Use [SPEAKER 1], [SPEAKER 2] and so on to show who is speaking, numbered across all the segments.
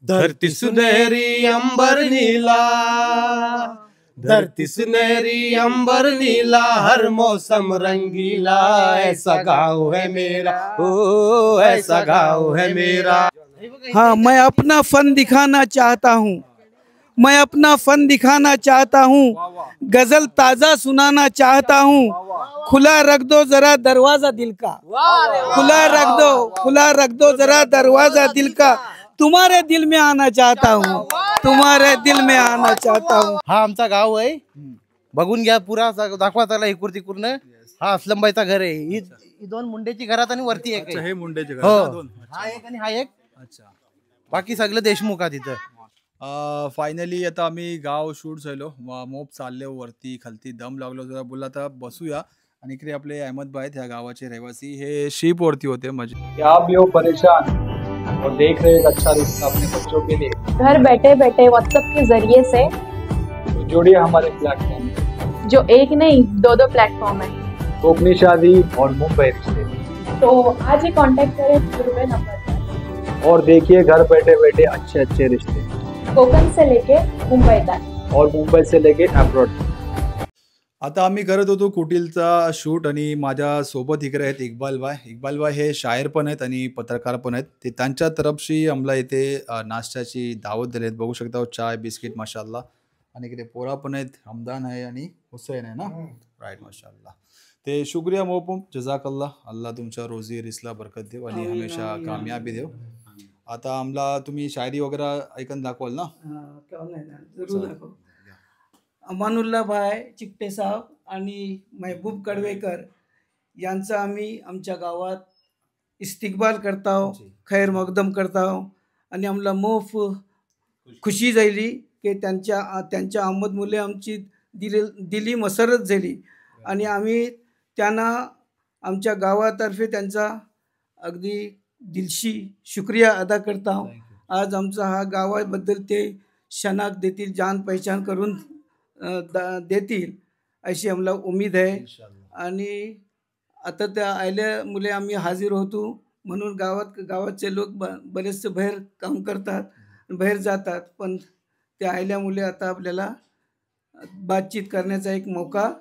[SPEAKER 1] धरती सुनहरी अंबर नीला, धरती सुनहरी अंबर नीला, हर मौसम रंगीला, ऐसा गाँव है मेरा, ओ ऐसा गाँव है मेरा।
[SPEAKER 2] हाँ, मैं अपना फन दिखाना चाहता हूँ, मैं अपना फन दिखाना चाहता हूँ, गजल ताजा सुनाना चाहता हूँ। खुला रख दो जरा दरवाजा दिल का, खुला रख दो जरा दरवाजा दिल का, तुम्हारे दिल में आना चाहता हूँ, तुम्हारे दिल में आना चाहता हूँ।
[SPEAKER 1] हा आमचा गाव आहे, बघून घ्या पुरा दाखवा त्याला इकडून तिकडून। हा असलमबाईचा घर आहे, ही दोन मुंडेची घरात आणि वरती एक आहे।
[SPEAKER 3] हे मुंडेचे घर
[SPEAKER 1] हो, हा एक आणि हा एक,
[SPEAKER 3] अच्छा।
[SPEAKER 1] बाकी सगळं देशमुख आहे तिथं।
[SPEAKER 3] फायनली आता आम्ही गाव शूट झालो, मोप चालले वरती खालती, दम लागलो जरा, बोलला आता बसूया। आणि इकडे आपले अहमद भाई ह्या गावाचे रहिवासी, हे शिप वरती होते। म्हणजे
[SPEAKER 4] आप भी हो परेशान और देख रहे एक अच्छा रिश्ता अपने बच्चों के लिए,
[SPEAKER 5] घर बैठे बैठे व्हाट्सएप के जरिए से
[SPEAKER 4] तो जुड़िए हमारे प्लेटफॉर्म,
[SPEAKER 5] जो एक नहीं दो प्लेटफॉर्म है,
[SPEAKER 4] कोकनी शादी और मुंबई रिश्ते।
[SPEAKER 5] तो आज ही कांटेक्ट करें रुपए नंबर पर
[SPEAKER 4] और देखिए घर बैठे बैठे अच्छे अच्छे रिश्ते,
[SPEAKER 5] कोकण से लेके मुंबई तक
[SPEAKER 4] और मुंबई से लेके अब्रॉड।
[SPEAKER 3] आता आम्ही करत होतो कुटीलचा शूट आणि माझ्या सोबत इकडे आहेत इक्बाल भाई हे शायर पण आहेत आणि पत्रकार पण आहेत। ते त्यांच्या तरफशी आम्हाला इथे नाश्त्याची दावत दिली आहेत। बघू शकता चाय बिस्किट माशाल्लाह, आणि इकडे पोरा पण आहेत, हमदान आहे आणि हुसैन आहे ना, राईट माशाल्लाह। ते शुक्रिया मोहम्मद, जजाकल्ला, अल्लाह तुमच्या रोजी रिसला बरकत देव आणि हमेशा कामयाबी देव। आता आम्हाला तुम्ही शायरी वगैरे ऐकून दाखवाल ना?
[SPEAKER 2] जरूर दाखव। अमानुल्ला भाई चिकटे साहेब आणि महबूब कडवेकर यांचा आम्ही आमच्या गावात इस्तिकबाल करताव, खैर मकदम करताव आणि आम्हाला मोफ खुशी झाली की त्यांच्या आमद मुले आमची दिली मसरत झाली आणि आम्ही त्यांना आमच्या गावातर्फे त्यांचा अगदी दिलशी शुक्रिया अदा करता। आज आमचा हा गावाबद्दल ते शनाक देतील, जान पहचान करून देतील अशी आम्हाला उमेद आहे। आणि आता त्या आयल्या मुले आम्ही हाजीर होतो म्हणून गावाचे लोक बरेचसे बाहेर काम करतात, बाहेर जातात, पण त्या आयल्या मुले आता आपल्याला बातचीत करण्याचा एक मौका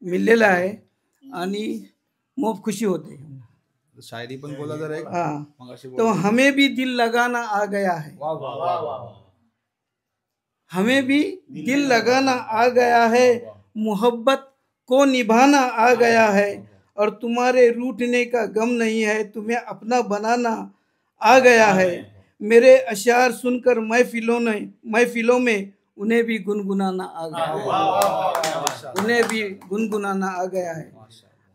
[SPEAKER 2] मिळलेला आहे आणि मोफ खुशी होते।
[SPEAKER 3] शायरी पण बोला जरा एक।
[SPEAKER 2] हाँ, तो हमें भी दिल लगाना आ गया है, हमें भी दिल लगाना आ गया है, मोहब्बत को निभाना आ गया है, और तुम्हारे रूठने का गम नहीं है, तुम्हें अपना बनाना आ गया है। मेरे अशार सुनकर महफिलों में उन्हें भी गुनगुनाना आ गया है, उन्हें भी गुनगुनाना आ गया है।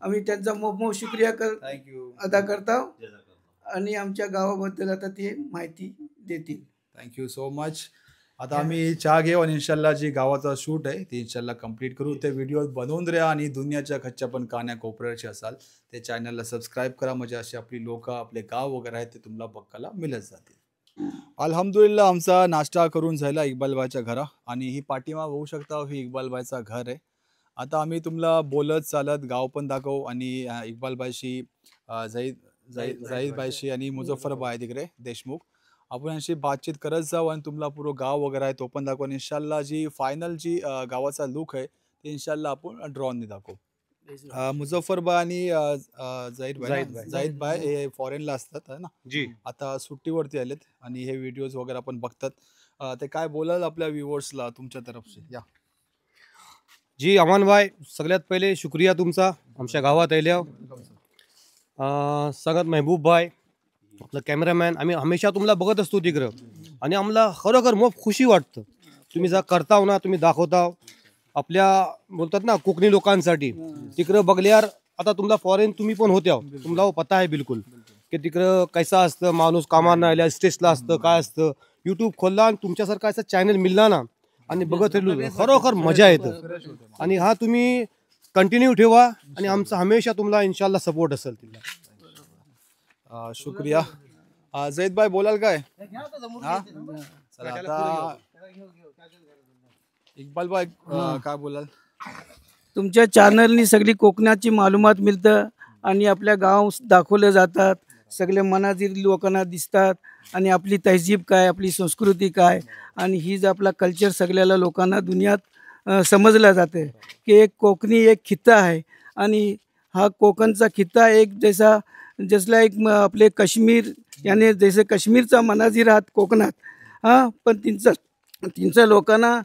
[SPEAKER 2] आम्ही त्यांचा मोठमोठ शुक्रिया अदा करतो आणि आमच्या गावाबद्दल आता ते माहिती देतील।
[SPEAKER 3] Thank you so much. आता आम्ही चहा घेऊ आणि इन्शाल्लाह जी गावाचा शूट आहे ते इन्शाल्लाह कंप्लीट करू। ते व्हिडिओ बनवून द्या आणि दुनियाच्या खच्च्या पण कान्या कोपऱ्याचे असाल ते चॅनलला सबस्क्राईब करा, म्हणजे अशी आपली लोक आपले गाव वगैरे आहेत ते तुम्हाला बघायला मिळत जातील। अल्हम्दुलिल्लाह आमचा नाश्ता करून झाला इक्बालबाईच्या घरा, आणि ही पाठीमा बघू शकता ही इक्बालबाईचा घर आहे। आता आम्ही तुम्हाला बोलत चालत गाव पण दाखवू आणि इक्बालबाईशी जाहीदबाईशी आणि मुझफ्फरबाई तिकडे देशमुख आपण यांची बातचीत करत जाऊ आणि तुम्हाला पूर्ण गाव वगैरे आहे तो पण दाखवू। इन्शाल्लाह जी फायनल जी गावाचा लुक आहे ते इन्शाल्लाह आपण ड्रोनने दाखवू। मुझफ्फरबाई आणि जाहीदबाई हे फॉरेनला असतात ना जी, आता सुट्टीवरती आलेत आणि हे व्हिडिओज वगैरे आपण बघतात। ते काय बोलाल आपल्या व्ह्युअर्सला तुमच्या तरफशी? या
[SPEAKER 6] जी अमान भाई, सगळ्यात पहिले शुक्रिया तुमचा आमच्या गावात आल्या। सगळ्यात महबूब भाई आपलं कॅमेरामॅन, आम्ही हमेशा तुम्हाला बघत असतो तिकडं आणि आम्हाला खरोखर मोफ खुशी वाटतं तुम्ही जा करताव ना, तुम्ही दाखवताव आपल्या बोलतात ना कोकणी लोकांसाठी तिकडं बघल्यावर। आता तुम्हाला फॉरेन तुम्ही पण होत्या, तुम्हाला पता आहे बिलकुल की तिकडं कैसा असतं, माणूस कामाला आल्या स्ट्रेसला असतं, काय असतं। यूट्यूब खोलला आणि तुमच्यासारखा असा चॅनल मिळला ना आणि बघत राहिलो खरोखर मजा येतं। आणि हा तुम्ही कंटिन्यू ठेवा आणि आमचा हमेशा तुम्हाला इन्शाल्लाह सपोर्ट असेल तिला।
[SPEAKER 3] शुक्रिया। जाहीदबाई बोलाल काय? चला आता इक्बालबाई काय बोलाल?
[SPEAKER 2] तुमच्या चॅनलनी सगळी कोकणाची मालूमात मिळतं आणि आपल्या गाव दाखवले जातात सगळे मनातील लोकांना दिसतात आणि आपली तहजीब काय, आपली संस्कृती काय आणि ही जी आपला कल्चर सगळ्याला लोकांना दुनियात समजला जाते की एक कोकणी एक खित्ता आहे आणि हा कोकणचा खित्ता एक जसला एक आपले काश्मीर याने जसे काश्मीरचा मनाजी राहत कोकणात पण तिंचा लोकांना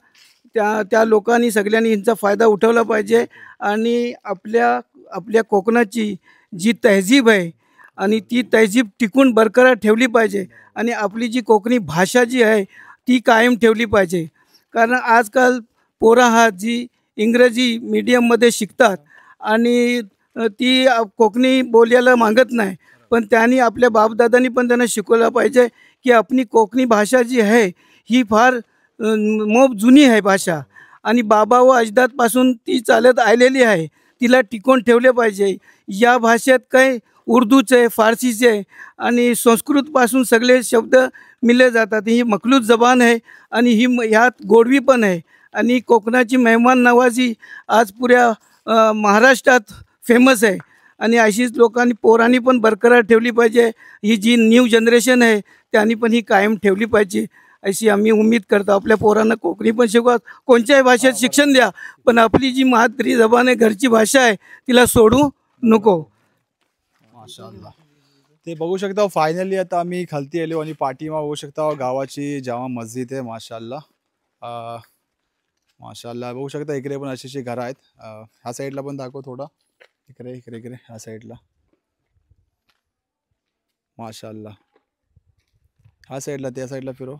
[SPEAKER 2] त्या लोकांनी सगळ्यांनी यांचा फायदा उठवला पाहिजे आणि आपल्या कोकणाची जी तहजीब आहे आणि ती तहजीब टिकून बरकरार ठेवली पाहिजे आणि आपली जी कोकणी भाषा जी आहे ती कायम ठेवली पाहिजे. कारण आजकाल पोरं जी इंग्रजी मीडियममध्ये शिकतात आणि ती कोकणी बोलायला मागत नाही, पण त्यांनी आपल्या बापदादांनी पण त्यांना शिकवलं पाहिजे की आपली कोकणी भाषा जी आहे ही फार मोप जुनी आहे भाषा आणि बाबा व अजदादपासून ती चालत आलेली आहे, तिला टिकवून ठेवले पाहिजे. या भाषेत काही उर्दूचे, फारसीचे आणि संस्कृतपासून सगळे शब्द मिळले जातात. ही मखलूत जबान आहे आणि ह्यात गोडवी पण आहे आणि कोकणाची मेहमान नवाजी आज पुऱ्या महाराष्ट्रात फेमस आहे आणि अशीच लोकांनी पोरांनी पण बरकरार ठेवली पाहिजे. ही जी न्यू जनरेशन आहे त्यांनी पण ही कायम ठेवली पाहिजे अशी आम्ही उम्मीद करतो. आपल्या पोरांना कोकणी पण शिकवा, कोणत्याही भाषेत शिक्षण द्या, पण आपली जी मातृ जबान आहे, घरची भाषा आहे, तिला सोडू नको.
[SPEAKER 3] माशाल्लाह. ते बघू शकता फायनली आता आम्ही खालती आलो आणि पाठीमा बघू शकता गावाची जामा मस्जिद आहे. माशाल्लाह माशाल्लाह बघू शकता इकडे पण अशी घरं आहेत. ह्या साईडला पण दाखव थोडा, इकडे इकडे इकडे ह्या साईडला माशाल्लाह, ह्या साईडला त्या साईडला फिरो.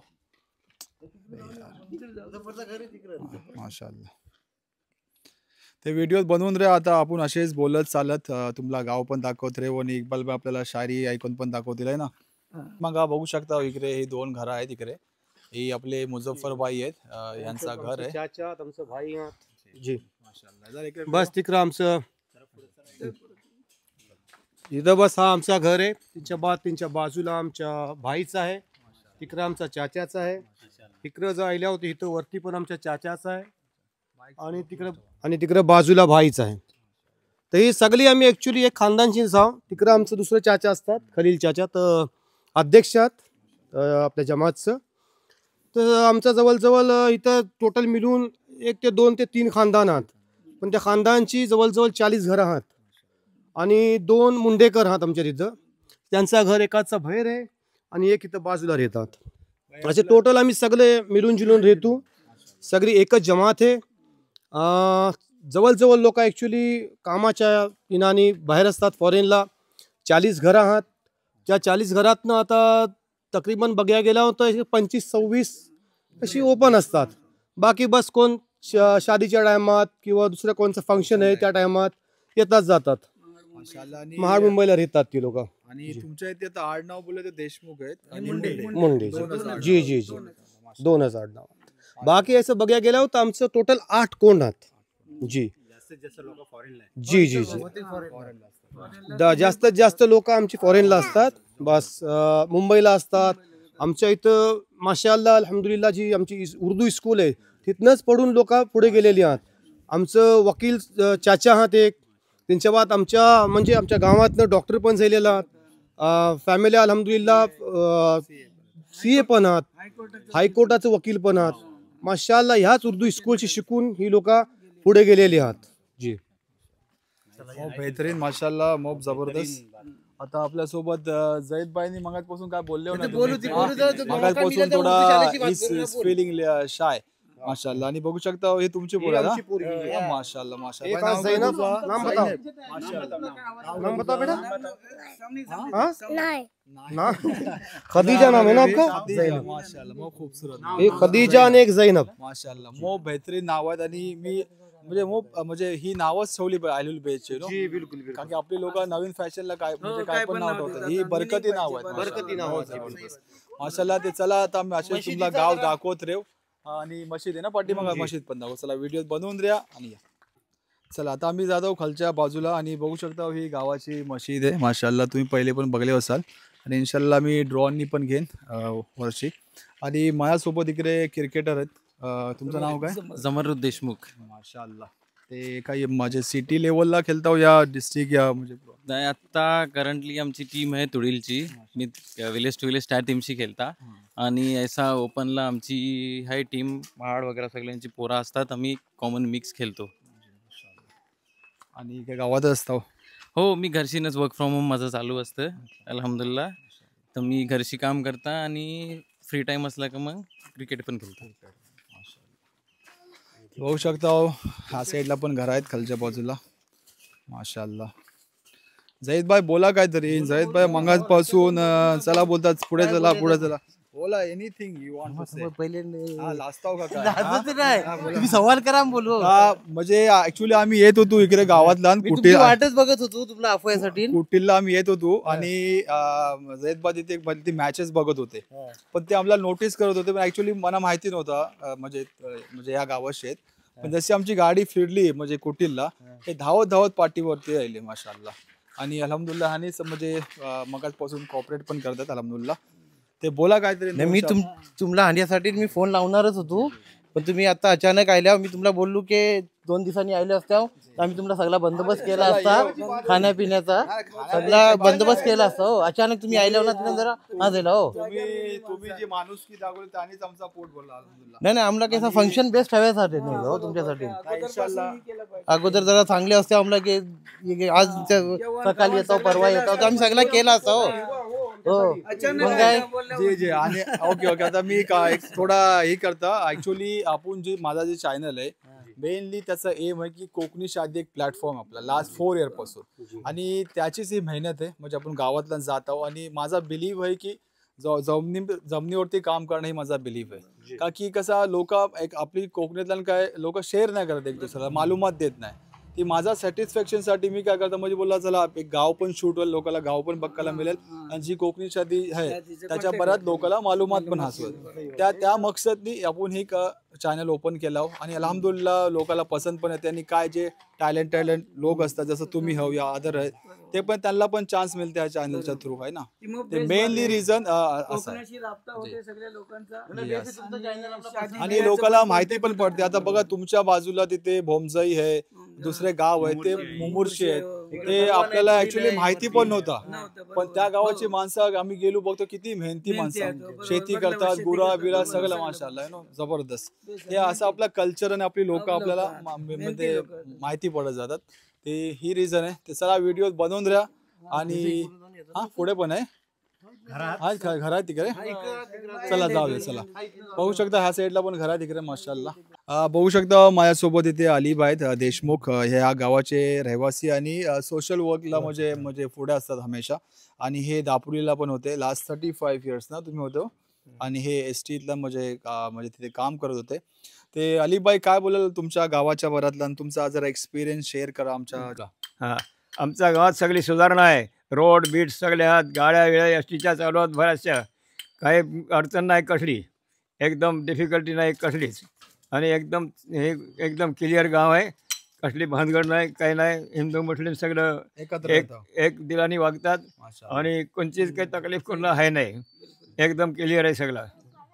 [SPEAKER 3] माशाल्लाह ते व्हिडिओ बनवून रे. आता आपण असेच बोलत चालत तुम्हाला गाव पण दाखवत रे आणि इक्बाल भाई आपल्याला शायरी ऐकून पण दाखवतील आहे ना. मग बघू शकता इकडे हे 2 घरं आहेत. इकडे ही आपले मुझफ्फर भाई आहेत, यांचा घर आहे.
[SPEAKER 6] चाचा आमचं भाई जी बस तिकडं आमचं इथं बस हा आमचा घर आहे. त्यांच्या बाजूला आमच्या भाईचा आहे, तिकडं आमचा चाचाचा आहे. तिकडं जायला होतं इथं वरती पण आमच्या चाचाचा आहे आणि तिकडं बाजूला भाईचा आहे. तर ही सगळी आम्ही ॲक्च्युली एक खानदानची जाऊ. तिकडं आमचं दुसरं चाचा असतात, खलील चाचा, तर अध्यक्ष आहेत आपल्या जमातचं. तर आमचं जवळजवळ इथं टोटल मिळून 1 ते 2 ते 3 खानदान आहात, पण त्या खानदानची जवळजवळ 40 घरं आहात आणि 2 मुंडेकर आहात आमच्या तिथं. त्यांचा घर एकाचा बाहेर आहे आणि एक इथं बाजूला राहतात. असे टोटल आम्ही सगळे मिळून जुळून राहतो, सगळी एकच जमात आहे. जवळजवळ लोक ॲक्च्युली कामाच्या इनानी बाहेर असतात फॉरेनला. 40 घरं आहात. त्या 40 घरातनं आता तकरीबन बघायला गेला होतं 25-26 अशी ओपन असतात. बाकी बस कोण शादीच्या टायमात किंवा दुसरं कोणचं फंक्शन आहे त्या टायमात येतात जातात. महाड मुंबईला राहतात ती लोक.
[SPEAKER 3] आणि तुमच्या इथे आता आडनाव बोलले तर देशमुख आहेत आणि
[SPEAKER 6] मुंडे जी जी जी 2,000 आडनाव. बाकी असं बघायला गेलं होतं आमचं टोटल 8 कोण आहात जी जी जी जी. जास्तीत जास्त लोक आमची फॉरेनला असतात, बस मुंबईला असतात. आमच्या इथं माशाअल्लाह अल्हम्दुलिल्लाह जी आमची उर्दू स्कूल आहे तिथनंच पडून लोक पुढे गेलेली आहात. आमचं वकील चाचा आहात एक, त्यांच्या बाद आमच्या गावातनं डॉक्टर पण झालेला आहात. फॅमिली अल्हम्दुलिल्लाह CA पण आहात, हायकोर्टाचं वकील पण आहात. माशाअल्लाह ह्याच उर्दू स्कूलची शिकून ही लोक पुढे गेलेली आहात जी.
[SPEAKER 3] बेहतरीन माशाअल्लाह, मोब जबरदस्त. आता आपल्या सोबत जैद भाईनी मगापासून काय बोलले मगापासून थोडा फिलिंग शाय माशाअल्लाह. आणि बघू शकता हे तुमचे बोला माशाअल्लाह माशाअल्लाह.
[SPEAKER 6] खदीजा नाम है ना आपका?
[SPEAKER 3] माशाअल्लाह मो खूबसूरत.
[SPEAKER 6] एक खदीजा आणि एक जैनब.
[SPEAKER 3] माशाअल्लाह मो बेहतरीन नाव आहेत आणि मी म्हणजे ही नावच ठेवली आयलुल बेचचे
[SPEAKER 6] जी बिलकुल बिलकुल.
[SPEAKER 3] कारण की आपली लोक नवीन फॅशनला काय पण नाव ठेवतात. ही बरकती नाव आहेत.
[SPEAKER 6] बरकती नाव
[SPEAKER 3] माशाअल्लाह. ते चला आता आम्ही असे तुम्हाला गाव दाखवत रेव आणि मशीद आहे ना पाठीमागा, मशीद पण दाखव. चला व्हिडिओ बनवून द्या आणि या. चला आता आम्ही जातो खालच्या बाजूला आणि बघू शकता ही गावाची मशीद आहे. माशाअल्लाह तुम्ही पहिले पण बघले असाल आणि इन्शाल्लाह मी ड्रॉननी पण घेईन वर्षी. आणि माझ्यासोबत इकडे क्रिकेटर आहेत. तुमचं नाव काय?
[SPEAKER 7] जमरुद देशमुख.
[SPEAKER 3] माशाअल्लाह. ते काही म्हणजे सिटी लेवलला खेळता हो या डिस्ट्रिक्ट या म्हणजे
[SPEAKER 7] नाही आत्ता करंटली आमची टीम आहे तुडीलची. मी विलेज टू विलेज स्टार टीमशी खेळता आणि ऐसा ओपनला आमची आहे टीम महाड वगैरे सगळ्यांची पोरा असतात. आम्ही कॉमन मिक्स खेळतो.
[SPEAKER 3] आणि काय गावातच असतो?
[SPEAKER 7] हो मी घरशीनच वर्क फ्रॉम होम माझं चालू असतं अल्हम्दुलिल्लाह. तर मी घरशी काम करता आणि फ्री टाईम असला का मग क्रिकेट पण खेळतो.
[SPEAKER 3] बघू शकता हो, ह्या साईडला पण घर आहेत खालच्या बाजूला. माशाअल्लाह. जाहीद भाई बोला काहीतरी. जाहीद भाई मंगाजपासून चला बोलतात पुढे चला पुढे चला. बोला एनीथिंग यू वांट टू से.
[SPEAKER 8] पहिले
[SPEAKER 3] लाजताव का काय?
[SPEAKER 8] लाजत नाही, तुम्ही सवाल करा बोलू.
[SPEAKER 3] म्हणजे ऍक्च्युली आम्ही येत होतो इकडे गावातला
[SPEAKER 8] कुठे वाटच बघत होतो तुम्हाला अफवासाठी.
[SPEAKER 3] कुटीलला आम्ही येत होतो आणि जैदबाद इथे ती मॅचेस बघत होते. पण ते आम्हाला नोटीस करत होते पण ऍक्च्युली मला माहिती नव्हता म्हणजे या गावात शेत. पण जशी आमची गाडी फिरली म्हणजे कुटीलला ते धावत धावत पाठीवरती राहिले माशाअल्लाह. आणि अल्हम्दुलिल्लाह आणि म्हणजे मगाचपासून कॉपरेट पण करतात अल्हम्दुलिल्लाह. ते बोला काहीतरी.
[SPEAKER 8] मी तुम्हाला आणण्यासाठी मी फोन लावणारच होतो पण तुम्ही आता अचानक आल्यावर मी तुम्हाला बोललो की 2 दिवसांनी आले असत्या आम्ही तुम्हाला सगळा बंदोबस्त केला असता. खाण्यापिण्याचा सगळा बंदोबस्त केला असता. हो अचानक तुम्ही आल्यावर ना तिने जरा हा झाला. हो
[SPEAKER 3] तुम्ही जी माणुसकी दाखवली त्यानेच आमचा पोट भरला अल्हम्दुलिल्लाह.
[SPEAKER 8] नाही नाही आम्हाला कसं फंक्शन बेस्ट ठेवायसाठी नाही हो तुमच्यासाठी.
[SPEAKER 3] इंशाल्लाह
[SPEAKER 8] अगोदर जरा चांगले असते आम्हाला की आज सकाळी येतो परवा येतो आम्ही सगळा केला असता. हो मग काय
[SPEAKER 3] जी जी. आणि ओके ओके आता मी एक थोडा हे करता. ऍक्च्युली आपण जे माझा जे चॅनल आहे मेनली त्याचा एम आहे की कोकणी शादी एक प्लॅटफॉर्म आपला लास्ट 4 इयर पासून आणि त्याचीच ही मेहनत आहे. म्हणजे आपण गावातला जात आहोत आणि माझा बिलीव्ह आहे की जमिनीवरती काम करणं हे माझा बिलीव्ह आहे. का की कसा लोक एक आपली कोकणीतल्या काय लोक शेअर नाही करत एक दुसऱ्याला मालूमात देत नाही. ती माझा सॅटिस्फॅक्शनसाठी मी काय करतो म्हणजे बोलला चला एक गाव पण शूट होईल लोकांना गाव पण बघायला मिळेल आणि जी कोकणी शादी आहे त्याच्या बऱ्याच लोकांना मालूमात पण हसवेल. त्या मकसदनी आपण ही चॅनल ओपन केला आणि अल्हम्दुलिल्लाह लोकांना पसंत पण येते. आणि काय जे टॅलेंट लोक असतात जसं तुम्ही हो या अदर आहेत ते पण त्यांना पण चान्स मिळते या चॅनलच्या थ्रू आहे ना. ते मेनली रिझन असं आहे. आणि लोकांना माहिती पण पडते. आता बघा तुमच्या बाजूला तिथे भोमजाई आहे दुसरे गाव आहे ते मुमुर्शी आहेत. ते आपल्याला ऍक्च्युली माहिती पण नव्हता पण त्या गावाची माणसं आम्ही गेलो बघतो किती मेहनती माणसं शेती करतात गुरा बिरा सगळं माशाअल्लाह नो जबरदस्त. ते असं आपलं कल्चर आणि आपली लोक आपल्याला म्हणजे माहिती पडत जातात. ते ही रिझन आहे. ते चला व्हिडिओ बनवून द्या. आणि हा पुढे पण आहे घरात तिकडे. चला जाऊया चला. बघू शकता ह्या साईडला पण घरात तिकडे माशाअल्लाह. बघू शकता माझ्यासोबत इथे अलीब आहेत देशमुख ह्या गावाचे रहिवासी आणि सोशल वर्कला म्हणजे पुढे असतात हमेशा. आणि हे दापोलीला पण होते लास्ट 35 इयर्स ना तुम्ही होतो आणि हे STला म्हणजे तिथे काम करत होते. ते अलीबाई काय बोलाल तुमच्या गावाच्या बरातला आणि तुमचा जरा एक्सपिरियन्स शेअर करा आमच्या.
[SPEAKER 9] हां आमच्या गावात सगळी सुधारणा आहे. रोड बीट सगळ्या गाड्या वेळा STच्या चालू आहेत बऱ्याचशा. काही अडचण नाही कसली. एकदम डिफिकल्टी नाही कसलीच. आणि एकदम क्लिअर गाव आहे. कसली भानगड नाही काही नाही. हिंदू मुस्लिम सगळं एक दिलानी वागतात आणि कोणतीच काही तकलीफ कोणाला आहे नाही. एकदम क्लिअर आहे सगळं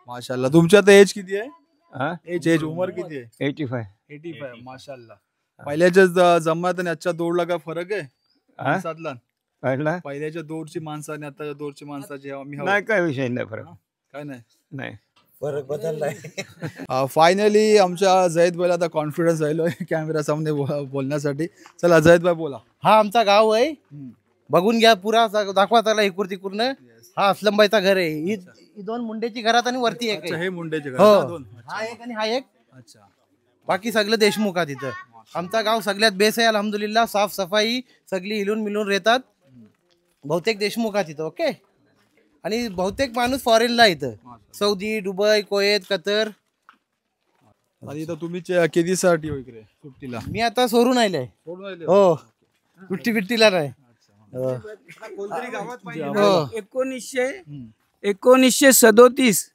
[SPEAKER 3] माशाअल्लाह. तुमच्या आता एज किती आहे?
[SPEAKER 9] हां
[SPEAKER 3] एज उमर किती आहे?
[SPEAKER 9] 85
[SPEAKER 3] माशाअल्लाह. पहिल्याच्या जमान्यात आणि आजच्या दौडला काय फरक आहे माणसातला? पहिल्याच्या दौडची माणसं आणि आताच्या दौडची माणसाची
[SPEAKER 9] नाही काय विषय नाही फरक
[SPEAKER 3] काय नाही
[SPEAKER 8] फरक बदललाय.
[SPEAKER 3] फायनली आमच्या जैद भाईला आता कॉन्फिडन्स राहिलो कॅमेरा समोर बोलण्यासाठी. चला जैद भाई बोला.
[SPEAKER 8] हा आमचा गाव आहे बघून घ्या पुरा दाखवा त्याला इकडून तिकडून. हा असलमबाईचा घर आहे. ही 2 मुंडेची घरात आणि वरती एक
[SPEAKER 3] हे मुंडेचे घर.
[SPEAKER 8] हो हा एक आणि हा एक. अच्छा बाकी सगळं देशमुख आहे तिथं. आमचा गाव सगळ्यात बेस्ट आहे अल्हम्दुलिल्लाह. साफ सफाई सगळी हिलून मिळून राहतात. बहुतेक देशमुख आहे तिथं. ओके. आणि बहुतेक माणूस फॉरेनला इथं सौदी दुबई कुवेत कतर.
[SPEAKER 3] आणि इथं तुम्ही किती साठी हो इकडे सुट्टीला?
[SPEAKER 8] मी आता सोडून आलोय. हो सुट्टीला नाही.
[SPEAKER 2] 1937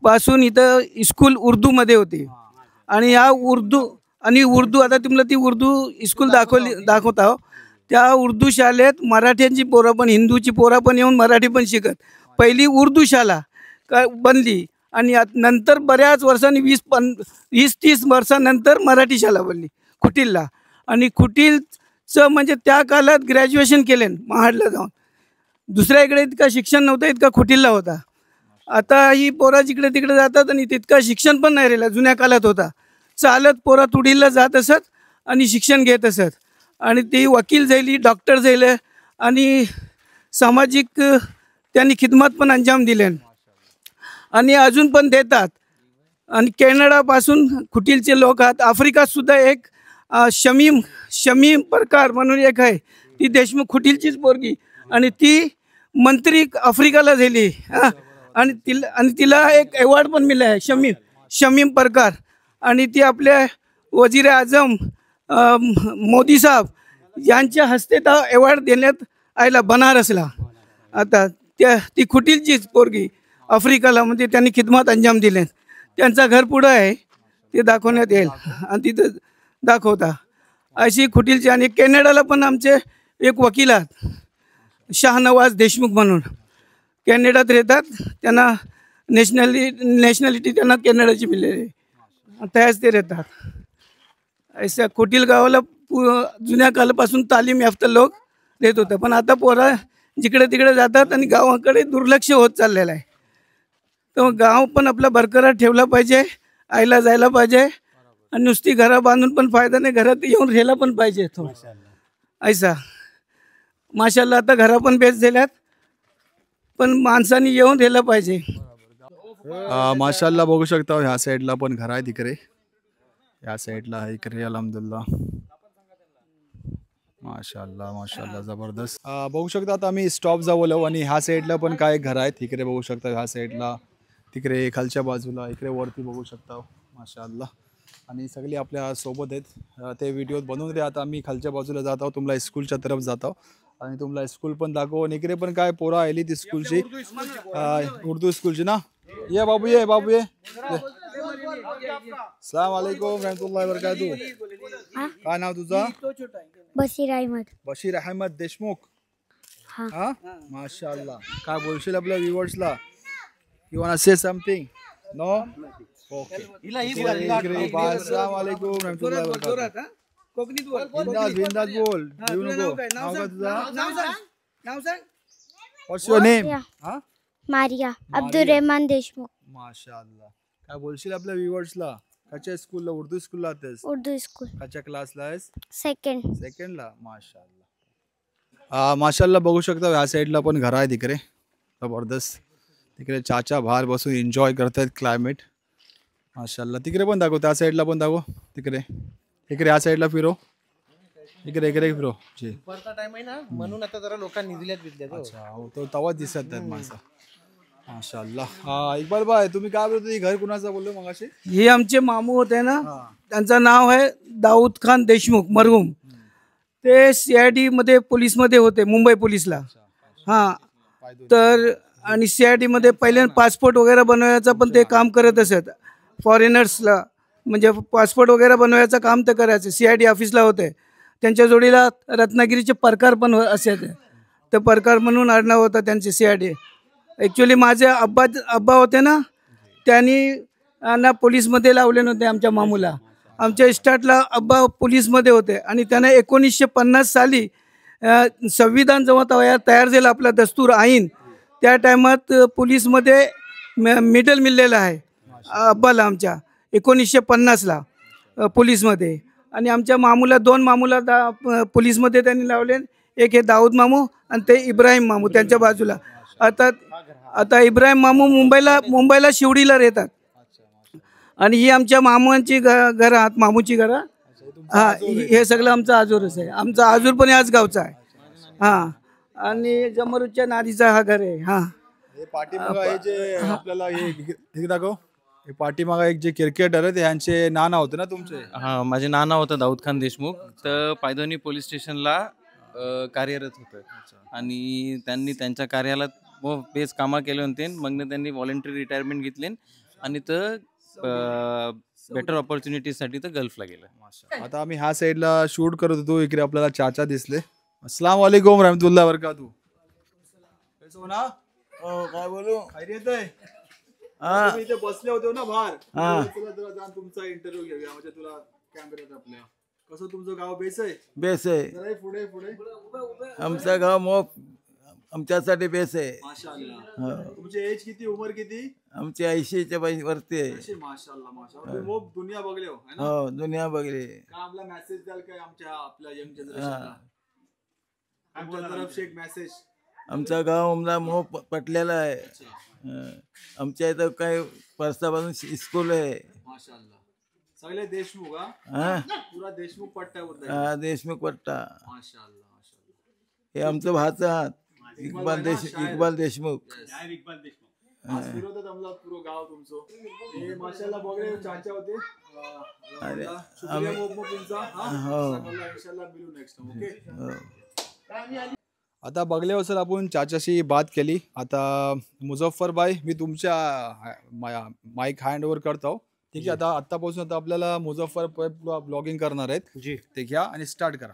[SPEAKER 2] पासून इथं स्कूल उर्दू मध्ये होते आणि या उर्दू आता तुम्हाला ती उर्दू स्कूल दाखवत आहो. त्या उर्दू शाळेत मराठ्यांची पोरं पण हिंदूची पोरं पण येऊन मराठी पण शिकत. पहिली उर्दू शाळा बनली आणि नंतर बऱ्याच वर्षांनी 20-30 वर्षानंतर मराठी शाळा बनली कुटीलला. आणि कुटीलचं म्हणजे त्या काळात ग्रॅज्युएशन केले महाडला जाऊन. दुसऱ्या इकडे इतका शिक्षण नव्हतं इतका कुटीलला होता. आता ही पोरा जिकडे तिकडे जातात आणि तितका शिक्षण पण नाही राहिला. जुन्या काळात होता. चालत पोरा तुडीला जात असत आणि शिक्षण घेत असत. आणि ती वकील झाली, डॉक्टर झाले आणि सामाजिक त्यांनी खिदमत पण अंजाम दिले आणि अजून पण देतात. आणि कॅनडापासून कुटीलचे लोक आहेत. आफ्रिकातसुद्धा एक शमीम प्रकार म्हणून एक आहे, ती देशमुख कुटीलचीच पोरगी आणि ती मंत्री आफ्रिकाला झाली. आणि तिला एक अवॉर्ड पण मिळाला आहे, शमीम प्रकार. आणि ती आपल्या वजीर आजम मोदी साहेब यांच्या हस्ते तो अवॉर्ड देण्यात आला बनारसला. आता ती कुटीलचीच पोरगी आफ्रिकाला म्हणजे त्यांनी खिदमत अंजाम दिले. त्यांचं घर पुढं आहे, ते दाखवण्यात येईल आणि तिथं दाखवता अशी कुटीलची. आणि कॅनडाला पण आमचे एक वकील आहेत, शाहनवाज देशमुख म्हणून, कॅनडात राहतात. त्यांना नॅशनॅलिटी त्यांना कॅनडाची मिळाली, त्याच ते राहतात. अशा कुटील गावाला जुन्या काळापासून तालीम याफ्ता लोक देत होते. पण आता पोरा जिकडे तिकडे जातात आणि गावाकडे दुर्लक्ष होत चाललेलं आहे. तर गाव पण आपला बरकरार ठेवला पाहिजे, आयला जायला पाहिजे. आणि नुसती घरं बांधून पण फायदा नाही, घरात येऊन राहायला पण पाहिजे. ऐसा माशाल्लाह आता घरा पण बेस्ट झाल्यात, पण माणसांनी येऊन राहायला पाहिजे.
[SPEAKER 3] माशाल्लाह बघू शकता ह्या साईडला पण घर आहे तिकडे, या साईडला आहे इकडे. अल्हम्दुलिल्लाह माशाल्लाह माशाल्लाह जबरदस्त. बघू शकता आता आम्ही स्टॉप जावलो आणि ह्या साईडला पण काय घर आहेत तिकडे बघू शकता. ह्या साईडला तिकडे खालच्या बाजूला इकडे वरती बघू शकता माशाल्लाह. आणि सगळे आपल्या सोबत आहेत. ते व्हिडिओ बनवून द्या. आता आम्ही खालच्या बाजूला जात आहोत, तुम्हाला स्कूलच्या तरफ जात आहोत आणि तुम्हाला स्कूल पण दाखव. आणि इकडे पण काय पोरा आली ती स्कूलची, उर्दू स्कूलची ना. ये बाबू ये बाबू ये. अस्सलाम वालेकुम रहमतुल्लाहि व बरकातुहू. काय नाव तुझं?
[SPEAKER 10] बशीर अहमद.
[SPEAKER 3] बशीर अहमद देशमुख. हा माशाल्लाह. काय बोलशील आपल्या व्ह्युअर्सला? You want to say something? No okay. अस्सलाम वालेकुम रहमतुल्लाहि व बरकातुहू. बिंदास बोल. येऊ नको. नाव काय तुझं?
[SPEAKER 2] नाव सांग.
[SPEAKER 3] व्हॉट्स युअर नेम? हा
[SPEAKER 10] मारिया अब्दुर्रहमान देशमुख.
[SPEAKER 3] माशाल्लाह. काय बोलशील आपल्या व्ह्युअर्सला? कच्च्या स्कूलला, उर्दू स्कूलला आहेस?
[SPEAKER 10] उर्दू स्कूल.
[SPEAKER 3] कच्च्या क्लासला आहेस?
[SPEAKER 10] सेकंडला.
[SPEAKER 3] माशाल्लाह. माशाल्लाह बघू शकता ह्या साईडला पण घर आहे तिकडे, जबरदस्त. तिकडे चाचा बाहेर बसून एन्जॉय करतायत क्लायमेट. माशाल्लाह. तिकडे पण दाखव, त्या साईडला पण दाखव. तिकडे इकडे ह्या साईडला फिरो, इकडे इकडे फिरो. जी
[SPEAKER 8] दुपारचा टाइम आहे ना, म्हणून आता जरा लोकांनी दिल्यात.
[SPEAKER 3] अच्छा हो, तो तवाच दिसत आहेत माणसं. माशाल्लाह. हा इक्बाल भाई तुम्ही काय बोलतो? घर कुणाचं बोललो मगाशी?
[SPEAKER 2] हे आमचे मामू होते ना, त्यांचं नाव आहे दाऊद खान देशमुख मरहूम. ते CID मध्ये पोलीसमध्ये होते, मुंबई पोलीसला. हां तर आणि CID मध्ये पहिले पासपोर्ट वगैरे बनवायचं पण ते काम करत असत. फॉरेनर्सला म्हणजे पासपोर्ट वगैरे बनवायचं काम ते करायचे. CID ऑफिसला होते. त्यांच्या जोडीला रत्नागिरीचे प्रकार पण असायचे. ते प्रकार म्हणून आडनाव होतं त्यांचे CID. ॲक्च्युली माझे अब्बा होते ना, त्यांनी ना पोलीसमध्ये लावले नव्हते आमच्या मामूला. आमच्या स्टार्टला अब्बा पोलीसमध्ये होते आणि त्याने 1950 साली संविधान जेव्हा तयार झालं आपला दस्तूर आईन, त्या टायमात पोलीसमध्ये मेडल मिळलेलं आहे अब्बाला आमच्या 1950ला पोलीसमध्ये. आणि आमच्या मामूला 2 मामूला पोलीसमध्ये त्यांनी लावले. एक हे दाऊद मामू आणि ते इब्राहिम मामू त्यांच्या बाजूला. आता इब्राहिम मामू मुंबईला शिवडीला राहतात. आणि ही आमच्या मामांची घरं आहात, मामूची घरं. हां हे सगळं आमचं आजूरच आहे. आमचा आजूर पण याच गावचा आहे. हां आणि जमरूच्या नादीचा हा घर आहे. हां
[SPEAKER 3] पाठीमागा हे जे आपल्याला हे दाखव, हे पाठीमागा एक जे क्रिकेटर आहे यांचे नाना होते ना तुमचे?
[SPEAKER 7] हा माझे नाना होतं दाऊद खान देशमुख. तर पायधोनी पोलीस स्टेशनला कार्यरत होतं आणि त्यांनी त्यांच्या कार्याला बेस कामं केले होते. मग त्यांनी व्हॉलंटरी रिटायरमेंट घेतली आणि तर बेटर ऑपॉर्च्युनिटीसाठी तर गल्फला गेलं.
[SPEAKER 3] आता आम्ही ह्या साईडला शूट करत होतो, इकडे आपल्याला चाचा दिसले. अस्सलाम वालेकुम रहमतुल्लाह बरकातू. काय बोलू? खैरियत आहे? तुम्ही इथे बसले होते ना बाहेर, तुला जरा तुमचा इंटरव्ह्यू घेऊया म्हणजे तुला कॅमेऱ्यात आपल्या. कसं तुमचं गाव बेस आहे?
[SPEAKER 11] बेस आहे.
[SPEAKER 3] जरा पुढे पुढे.
[SPEAKER 11] आमचं गाव मोप आमच्यासाठी बेस आहे.
[SPEAKER 3] माशाअल्लाह. तुमची एज किती, उमर किती?
[SPEAKER 11] आमची 80च्या वरती आहे.
[SPEAKER 3] माशाअल्लाह माशाअल्लाह. तुम्ही मोप दुनिया बघले हो है ना?
[SPEAKER 11] हो, दुनिया बघली.
[SPEAKER 3] काय आपला मेसेज द्याल काय आपल्या यंग जनरेशनला? आमच्या तरफ से एक मेसेज.
[SPEAKER 11] आमचा गाव आम्हाला मोप पटलेला आहे. आमच्या इथं काय वर्षापासून स्कूल आहे.
[SPEAKER 3] माशाअल्लाह. सगळे देशमुख पुरा देशमुख पट्टा बोलताय?
[SPEAKER 11] हा, देशमुख पट्टा.
[SPEAKER 3] माशाअल्लाह माशाअल्लाह.
[SPEAKER 11] हे आमचं भाचा आहात इक्बाल देशमुख.
[SPEAKER 3] फिरवतात आम्हाला पुरो गाव तुमचं. हे माशाअल्लाह बघले चाचा होते.
[SPEAKER 11] अरे
[SPEAKER 3] शुक्रिया मोप तुमचा. इंशाल्लाह मिळू नेक्स्ट टाइम. ओके. आता बघले सर आपण चाचाशी बात केली. आता मुझफ्फर भाई मी तुमच्या माईक हँड ओव्हर करतो. ठीक आहे. आता आतापासून आता आपल्याला मुझफ्फर ब्लॉगिंग करणार आहेत
[SPEAKER 6] जी.
[SPEAKER 3] ते घ्या आणि स्टार्ट करा.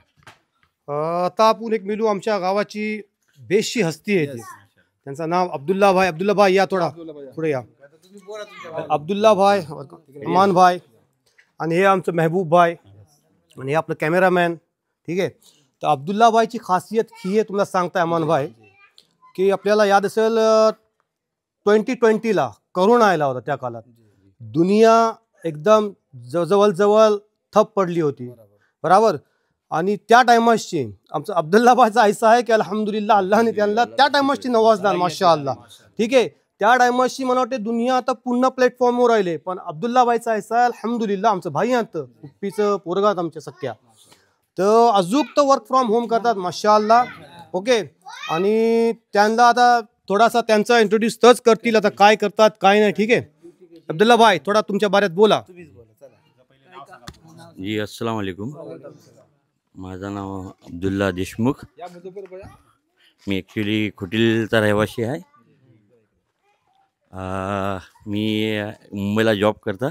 [SPEAKER 6] आता आपण एक मिलू आमच्या गावाची बेशची हस्ती आहे. त्यांचं नाव अब्दुल्ला भाई या थोडा पुढे या. अब्दुल्ला भाई, अमान भाई आणि हे आमचं महबूब भाई आणि हे आपलं कॅमेरामॅन. ठीक आहे. तर अब्दुल्ला भाईची खासियत ही आहे, तुम्हाला सांगताय अमान भाई, की आपल्याला याद असेल 2020ला करोना आला होता. त्या काळात दुनिया एकदम जवळ ठप पडली होती. बरोबर. आणि त्या टायमाची आमचं अब्दुल्ला भाईचा ऐसा आहे की अल्हम्दुलिल्लाह अल्लाहने त्यांना त्या टायमाची नवाजदार माशाअल्लाह. ठीक आहे. त्या टायमाची मला वाटते दुनिया आता पुन्हा प्लॅटफॉर्मवर राहिले. पण अब्दुल्ला भाईचा ऐसा आहे अल्हम्दुलिल्लाह. आमचं भाई आता उप्पीचं पोरगात आमच्या सख्या तर अजूक तर वर्क फ्रॉम होम करतात माशाअल्लाह. ओके. आणि त्यांना आता थोडासा त्यांचा इंट्रोड्यूस तच करतील आता काय करतात काय नाही. ठीक आहे. अब्दुल्ला भाई थोडा तुमच्या बाऱ्यात बोला.
[SPEAKER 12] जी अस्सलाम वालेकुम. माझं नाव अब्दुल्ला देशमुख. मी ॲक्च्युली खुटीलचा रहिवासी आहे. मी मुंबईला जॉब करता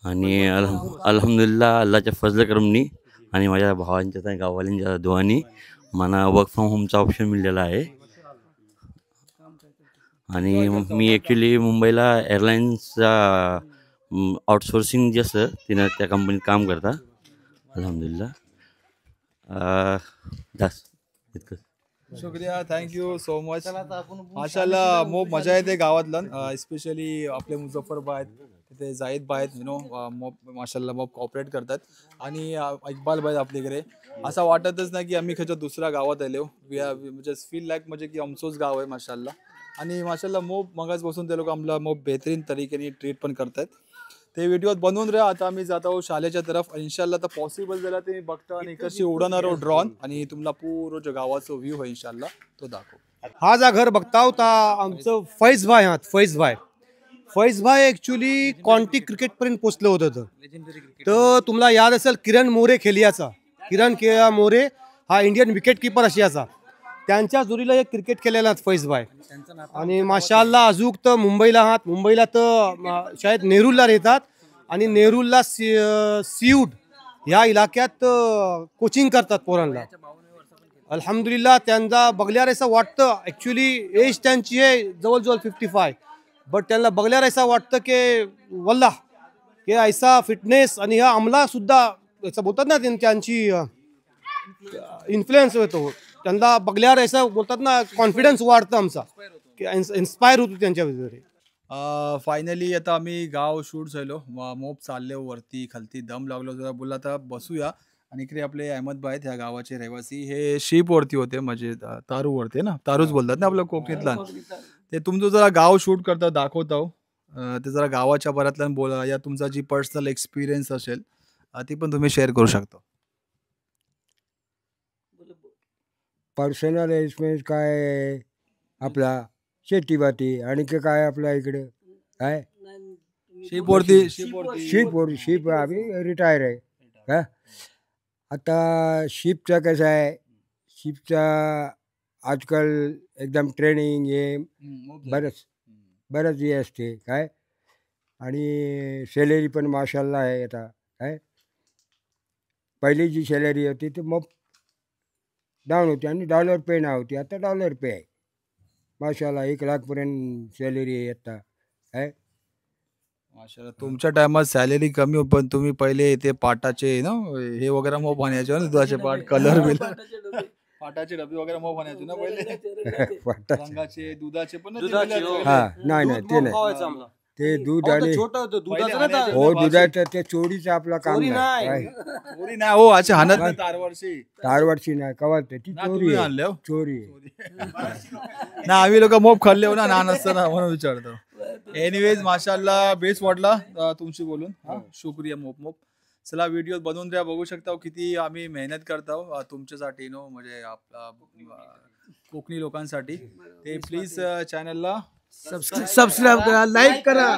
[SPEAKER 12] आणि अल्हम्दुलिल्लाह अल्लाच्या फजल करमनी आणि माझ्या भावांच्या गाववाल्यांच्या दुआनी मला वर्क फ्रॉम होमचा ऑप्शन मिळालेला आहे. आणि मी ॲक्च्युली मुंबईला एअरलाईन्सचा आउटसोर्सिंग जे असतं तिनं त्या कंपनीत काम करता. अल्हम्दुलिल्लाह. इतकं.
[SPEAKER 3] शुक्रिया. Thank you so much. माशाअल्लाह मोप मजा येते गावातलं. स्पेशली आपले मुझफ्फर भाई आहेत, तिथे जाहीद भाई आहेत. मोप माशाअल्लाह मोप कॉपरेट करतात. आणि इक्बाल भाई आपल्याकडे असं वाटतच नाही की आम्ही खरंच दुसऱ्या गावात आलो. वी म्हणजे फील लाईक म्हणजे की आमचंच गाव आहे माशाअल्लाह. आणि माशाअल्लाह मोप मगाच बसून ते लोक आम्हाला मोप बेहतरीन तरीकेने ट्रीट पण करतात. ते व्हिडिओ बनवून राहा. आता आम्ही जात आहोत शाळेच्या तरफ. इन्शाल्लाह तर पॉसिबल झाला ते बघता आणि इकडची उडणार आहोत ड्रॉन आणि तुम्हाला पूर्ण गावाचं व्ह्यू आहे इन्शाल्लाह तो दाखव.
[SPEAKER 6] हा जा घर बघता होता आमचं फैज भाई आहात. फैज भाई ॲक्च्युली कॉन्टी क्रिकेटपर्यंत पोचलं होतं. तर तुम्हाला याद असेल किरण मोरे खेलियाचा. किरण मोरे हा इंडियन विकेट किपर अशियाचा. त्यांच्या जोडीला एक क्रिकेट खेळलेला आहात फैज भाई. आणि माशाअल्लाह अजूक तर मुंबईला आहात. मुंबईला तर शायद नेरूलला राहतात आणि नेरूलला सीऊड ह्या इलाक्यात कोचिंग करतात पोरांना. अल्हम्दुलिल्लाह. त्यांना बघल्यावर असं वाटतं ॲक्च्युली एज त्यांची आहे जवळजवळ 55. बट त्यांना बघल्यावर असं वाटतं की वल्ला की ऐसा फिटनेस आणि ह्या अंमलासुद्धा असं बोलतात ना त्यांची इन्फ्लुएन्स होतो. त्यांना बघल्यावर असं बोलतात ना कॉन्फिडन्स वाढतं आमचा की इन्स्पायर होतो त्यांच्या वगैरे.
[SPEAKER 3] फायनली आता आम्ही गाव शूट झालो. मोप चालले वरती खालती दम लागलो जरा बोलला आता बसूया. आणि इकडे आपले अहमद भाई आहेत ह्या गावाचे रहिवासी. हे शीपवरती होते म्हणजे तारूवरती ना, तारूच बोलतात ना आपल्या कोकणीतला. ते तुमचं जरा गाव शूट करता दाखवतो. ते जरा गावाच्या बऱ्यातल्या बोला या तुमचा जी पर्सनल एक्सपिरियन्स असेल ती पण तुम्ही शेअर करू शकता.
[SPEAKER 13] पर्सनल एक्सपिरियन्स काय आपला शेतीबाती आणि काय आपल्या इकडे काय शीप आम्ही रिटायर आहे का. आता शीपचं कसं आहे, शीपचा आजकाल एकदम ट्रेनिंग हे बरंच हे असते काय. आणि सॅलरी पण माशाल्लाह आहे. आता काय पहिली जी सॅलरी होती ती मग डाऊन होती आणि डॉलर पे ना होती. आता डॉलर पे आहे माशाल्लाह. 1 लाखपर्यंत सॅलरी आहे आता काय.
[SPEAKER 3] माशाल्लाह. तुमच्या टायमात सॅलरी कमी होती, पण तुम्ही पहिले इथे पाटाचे ना हे वगैरे मोप आणायचे ना, दुधाचे पाट, कलर बिलर, पाटाचे डबे वगैरे मोप आणायचे ना पहिले.
[SPEAKER 13] पाटाचे.
[SPEAKER 3] रंगाचे, दुधाचे पण नाही ते
[SPEAKER 6] दुधाचे,
[SPEAKER 3] बिलाचे.
[SPEAKER 6] हो.
[SPEAKER 13] हा नाही
[SPEAKER 6] दूध
[SPEAKER 13] ते
[SPEAKER 6] मग
[SPEAKER 13] नाही.
[SPEAKER 6] खावायचं आम्हाला.
[SPEAKER 13] ते दूध
[SPEAKER 6] अहो, ते
[SPEAKER 13] आणि
[SPEAKER 6] छोटं होतं, दुधाचं
[SPEAKER 3] पहिले
[SPEAKER 6] नाही
[SPEAKER 3] आणायचे
[SPEAKER 6] तर-
[SPEAKER 13] हो
[SPEAKER 3] ना
[SPEAKER 13] दुधाचं ते चोरीचं आपलं काम
[SPEAKER 6] चोरी नाही.
[SPEAKER 13] नाही.
[SPEAKER 3] चोरी नाही हो, अच्छा हाणत नाही तारवर्षी.
[SPEAKER 13] तारवर्षी नाही कवाच ती
[SPEAKER 3] ना
[SPEAKER 13] चोरी
[SPEAKER 3] तुम्ही
[SPEAKER 13] आहे.
[SPEAKER 3] आणले हो?
[SPEAKER 13] चोरी आहे.
[SPEAKER 3] ना आम्ही लोक मोप खाल्ले हो ना लहान असताना, म्हणून विचारतो. एनिवेज माशाल्लाह बेस्ट वाटला तुमशी बोलून. हा, शुक्रिया मोप मोप. चला व्हिडिओ बनवून द्या, बघू शकता किती आम्ही मेहनत करतो तुमच्यासाठी नो, म्हणजे आपला कोकणी लोकांसाठी. ते प्लीज चॅनलला
[SPEAKER 2] सबस्क्राईब करा, लाईक करा.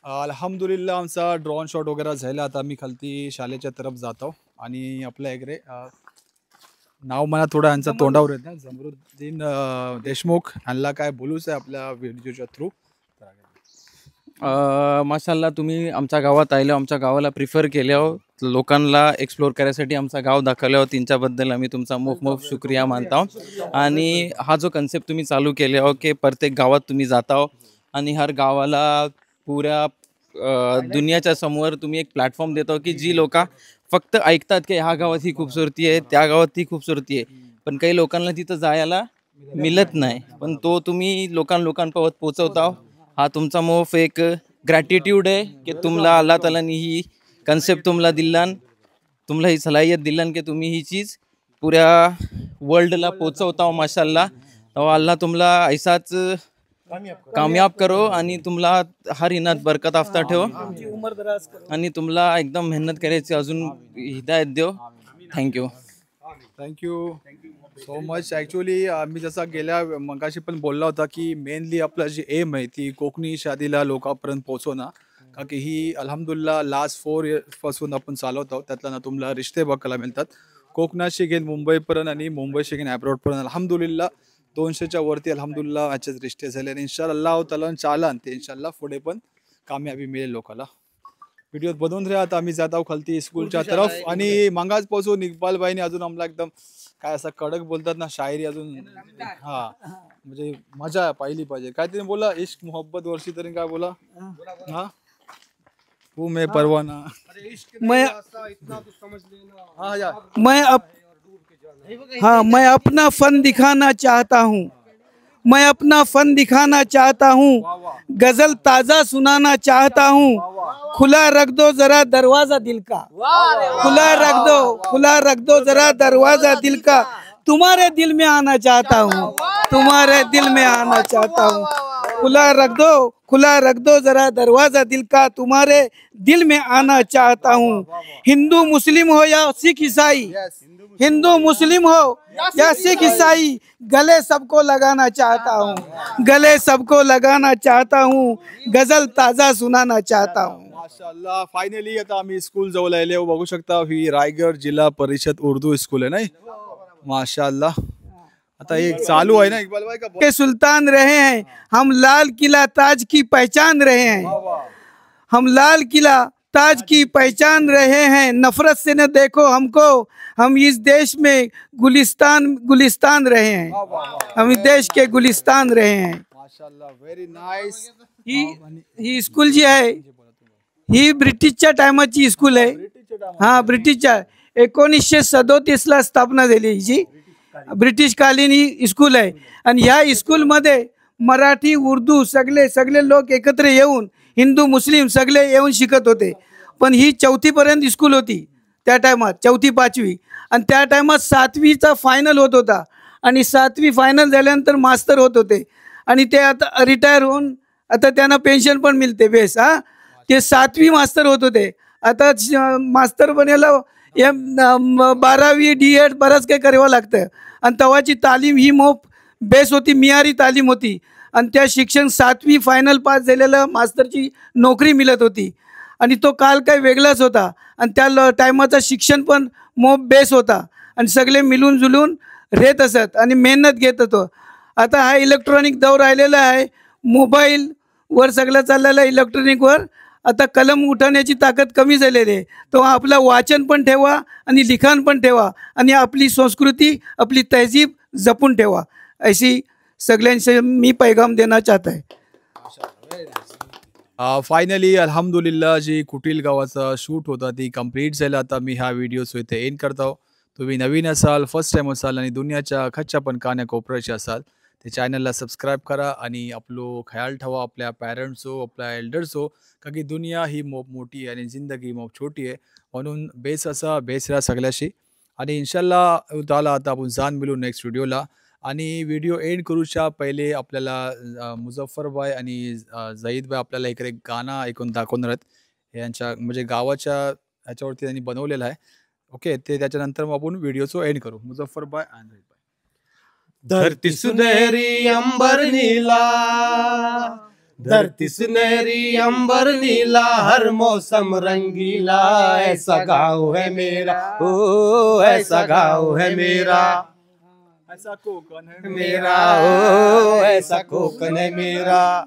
[SPEAKER 3] अल्हम्दुलिल्लाह आमचा ड्रोन शॉट वगैरे झाला. आता आम्ही खालती शाळेच्या तरफ जातो आणि आपल्या इकडे नाव मला थोडं यांचा तोंडावर येत ना, जमरुद्दीन देशमुख यांना काय बोलूच आहे आपल्या व्हिडिओच्या थ्रू.
[SPEAKER 7] माशाल्लाह तुम्ही आमच्या गावात आले, आमच्या गावाला प्रिफर केल्यावर लोकांना एक्सप्लोर करायसाठी आमचा गाव दाखवल्यावर त्यांच्याबद्दल आम्ही तुमचा मोफ मोफ शुक्रिया मानतो. आणि हा जो कन्सेप्ट तुम्ही चालू केले आहो की प्रत्येक गावात तुम्ही जाता आणि हर गावाला पुऱ्या दुनियाच्या समोर तुम्ही एक प्लॅटफॉर्म देतो की जी लोक फक्त ऐकतात की ह्या गावात ही खूपसुरती आहे, त्या गावात ती खूपसुरती आहे, पण काही लोकांना तिथं जायला मिळत नाही, पण तो तुम्ही लोकांपर्यंत पोहोचवता. हा तुमचा मोफ एक ग्रॅटिट्यूड आहे की तुम्हाला अल्लाह तालानी ही कन्सेप्ट तुम्हाला दिलान, तुम्हाला ही सलाहियत दिलान की तुम्ही ही चीज पुऱ्या वर्ल्डला पोहोचवता. माशाल्लाह. तो अल्लाह तुम्हाला ऐसाच कामयाब करो आणि तुम्हाला हर इनात बरकत आफ्ता ठेव आणि तुम्हाला एकदम मेहनत करायची अजून हिदायत देव. Thank you.
[SPEAKER 3] Thank you so much. Actually मी जसा गेल्या मगाशी पण बोलला होता की मेनली आपलं जी एम आहे ती कोकणी शादीला लोकांपर्यंत पोहोचवणं, का की ही अल्हम्दुलिल्लाह लास्ट 4 इयर्सपासून आपण चालवत आहोत. त्यातला ना तुम्हाला रिश्ते बघायला मिळतात. कोकणाशी घेऊन मुंबईपर्यंत आणि मुंबईशी घेऊन ॲब्रॉडपर्यंत अल्हम्दुलिल्लाह 200च्या वरती अल्हम्दुलिल्लाह ह्याचेच रिश्ते झाले आणि इन्शाअल्लाह ताला चालन ते इन्शाअल्लाह पुढे पण कामयाबी मिळेल लोकांना. व्हिडिओ बनवून राहा. आता आम्ही जात आहोत खालती स्कूलच्या तरफ आणि मागाच पासून इक्बालबाईने अजून आम्हाला एकदम काय असं कडक बोलतात ना शायरी अजून हा म्हणजे मजा पाहिली पाहिजे. काहीतरी बोला इश्क मोहब्बत वर्षी तरी काय बोला. हा तू मैं परवाना
[SPEAKER 2] मैं अपना फन दिखाना चाहता हूँ, मैं अपना फन दिखाना चाहता हूँ, गजल ताज़ा सुनाना चाहता हूँ. खुला रख दो जरा दरवाजा दिल का, खुला रख दो जरा दरवाजा दिल का. तुम्हारे दिल में आना चाहता हूँ, तुम्हारे दिल में आना चाहता हूँ. खुला रख दो जरा दरवाजा दिल का, तुम्हारे दिल में आना चाहता हूँ. हिंदू मुस्लिम हो या सिख ईसाई, हिंदू मुस्लिम हो या सिख ईसाई, गले सबको लगाना चाहता हूँ, गले सबको लगाना चाहता हूँ. गजल ताज़ा सुनाना चाहता हूँ.
[SPEAKER 3] माशाअल्लाह. फायनली आता आम्ही स्कूल जवळ आले. बघू शकता ही रायगड जिल्हा परिषद उर्दू स्कूल आहे नाही. माशाअल्लाह. आता एक चालू आहे ना इकबाल भाई का
[SPEAKER 2] के सुल्तान रहे हैं हम, लाल किला ताज की पहचान रहे हैं, हम लाल किला ताज की पहचान रहे हैं. नफरत से न देखो हमको, हम इस देश में गुलिस्तान रहे हैं, हम इस देश के गुलिस्तान रहे हैं.
[SPEAKER 3] माशाअल्लाह. Very nice.
[SPEAKER 2] ही स्कूल जी आहे ही ब्रिटिशच्या टायमाची स्कूल आहे. हा ब्रिटिशच्या 1937ला स्थापना झाली हिची. ब्रिटिश कालीन ही स्कूल आहे आणि ह्या स्कूलमध्ये मराठी उर्दू सगळे लोक एकत्र येऊन हिंदू मुस्लिम सगळे येऊन शिकत होते. पण ही 4थी पर्यंत स्कूल होती त्या टायमात, 4थी 5वी. आणि त्या टायमात 7वीचा फायनल होत होता आणि 7वी फायनल झाल्यानंतर मास्तर होत होते आणि ते आता रिटायर होऊन आता त्यांना पेन्शन पण मिळते बेस. हा ते 7वी मास्तर होत होते. आता मास्तर बनायला 12वी D.Ed बरंच काही करावं लागतं आणि तेव्हाची तालीम ही मोफ बेस होती, मियारी तालीम होती आणि त्या शिक्षण 7वी फायनल पास झालेलं मास्तरची नोकरी मिळत होती आणि तो काल काही वेगळाच होता आणि त्या टायमाचा शिक्षण पण मोफ बेस होता आणि सगळे मिळून जुळून राहत असत आणि मेहनत घेत होतो. आता हा इलेक्ट्रॉनिक दौर राहिलेला आहे, मोबाईलवर सगळं चाललेलं आहे इलेक्ट्रॉनिकवर. आता कलम उठवण्याची ताकद कमी झालेली आहे. तो आपलं वाचन पण ठेवा आणि लिखाण पण ठेवा आणि आपली संस्कृती आपली तहजीब जपून ठेवा, अशी सगळ्यांशी मी पैगाम देना चाहता है.
[SPEAKER 3] फायनली अल्हम्दुलिल्लाह जी कुटील गावाचा शूट होता ती कंप्लीट झाला. आता मी हा व्हिडिओ इथे एंड करतो. तुम्ही नवीन असाल, फर्स्ट टाइम असाल आणि दुनियाच्या खच्च्या पण कान्याकोपऱ्याचे असाल ते चॅनलला सबस्क्राईब करा आणि आपलो ख्याल ठेवा आपल्या पॅरेंट्सो, आपल्या एल्डर्सो, का की दुनिया ही मोप मोठी आणि जिंदगी मोप छोटी आहे. म्हणून बेस असा बेस राहा सगळ्याशी आणि इन्शाल्लाह ताला आता आपण जाण मिळू नेक्स्ट व्हिडिओला. आणि व्हिडिओ एंड करूच्या पहिले आपल्याला मुझफ्फर भाई आणि झईद भाई आपल्याला इकडे गाणं ऐकून दाखवणार आहेत. यांच्या म्हणजे गावाच्या ह्याच्यावरती त्यांनी बनवलेलं आहे. ओके, ते त्याच्यानंतर मग आपण व्हिडिओचं एंड करू. मुझफ्फर भाई आणि झईद भाई.
[SPEAKER 1] धरती सुनहरी अंबर नीला, धरती सुनहरी अंबर नीला, हर मौसम रंगीला, ऐसा गाँव है मेरा, ओ ऐसा गाँव है मेरा, ऐसा कोकन है मेरा, ओ ऐसा कोकन है मेरा.